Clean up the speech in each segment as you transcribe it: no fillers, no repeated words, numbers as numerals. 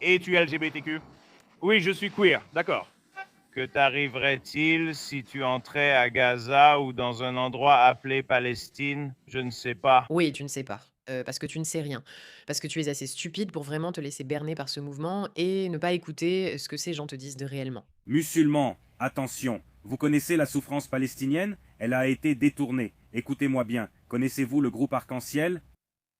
Es-tu LGBTQ? Oui, je suis queer, d'accord. Que t'arriverait-il si tu entrais à Gaza ou dans un endroit appelé Palestine? Je ne sais pas. Oui, tu ne sais pas, parce que tu ne sais rien. Parce que tu es assez stupide pour vraiment te laisser berner par ce mouvement et ne pas écouter ce que ces gens te disent de réellement. Musulmans, attention, vous connaissez la souffrance palestinienne? Elle a été détournée. Écoutez-moi bien, connaissez-vous le groupe Arc-en-Ciel?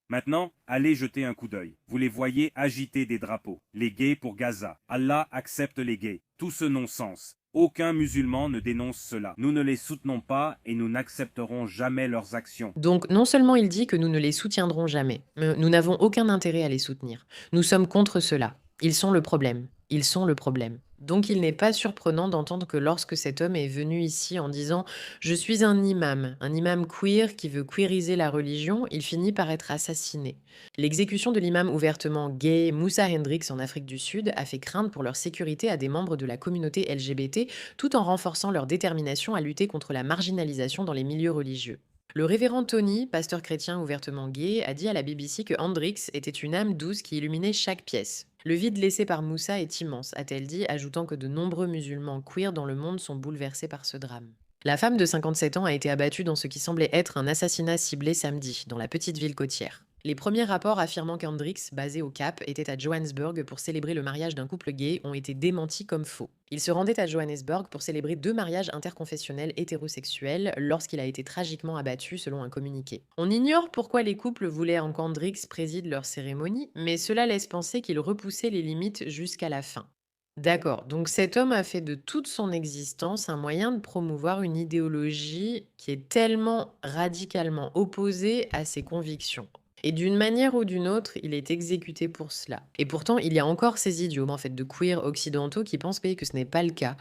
Maintenant, allez jeter un coup d'œil. Vous les voyez agiter des drapeaux. Les gays pour Gaza. Allah accepte les gays. Tout ce non-sens. Aucun musulman ne dénonce cela. Nous ne les soutenons pas et nous n'accepterons jamais leurs actions. Donc non seulement il dit que nous ne les soutiendrons jamais, mais nous n'avons aucun intérêt à les soutenir. Nous sommes contre cela. Ils sont le problème. Ils sont le problème. Donc il n'est pas surprenant d'entendre que lorsque cet homme est venu ici en disant «Je suis un imam queer qui veut queeriser la religion», il finit par être assassiné. L'exécution de l'imam ouvertement gay Moussa Hendricks en Afrique du Sud a fait craindre pour leur sécurité à des membres de la communauté LGBT tout en renforçant leur détermination à lutter contre la marginalisation dans les milieux religieux. Le révérend Tony, pasteur chrétien ouvertement gay, a dit à la BBC que Hendrix était une âme douce qui illuminait chaque pièce. Le vide laissé par Moussa est immense, a-t-elle dit, ajoutant que de nombreux musulmans queer dans le monde sont bouleversés par ce drame. La femme de 57 ans a été abattue dans ce qui semblait être un assassinat ciblé samedi, dans la petite ville côtière. Les premiers rapports affirmant qu'Hendrix, basé au Cap, était à Johannesburg pour célébrer le mariage d'un couple gay ont été démentis comme faux. Il se rendait à Johannesburg pour célébrer 2 mariages interconfessionnels hétérosexuels lorsqu'il a été tragiquement abattu selon un communiqué. On ignore pourquoi les couples voulaient qu'Hendrix préside leur cérémonie, mais cela laisse penser qu'il repoussait les limites jusqu'à la fin. D'accord, donc cet homme a fait de toute son existence un moyen de promouvoir une idéologie qui est tellement radicalement opposée à ses convictions. Et d'une manière ou d'une autre, il est exécuté pour cela. Et pourtant, il y a encore ces idiots, en fait, de queers occidentaux qui pensent que ce n'est pas le cas,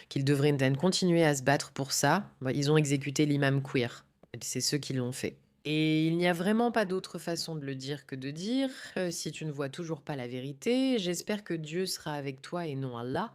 qu'ils devraient continuer à se battre pour ça. Bah, ils ont exécuté l'imam queer. C'est ceux qui l'ont fait. Et il n'y a vraiment pas d'autre façon de le dire que de dire, si tu ne vois toujours pas la vérité, j'espère que Dieu sera avec toi et non Allah.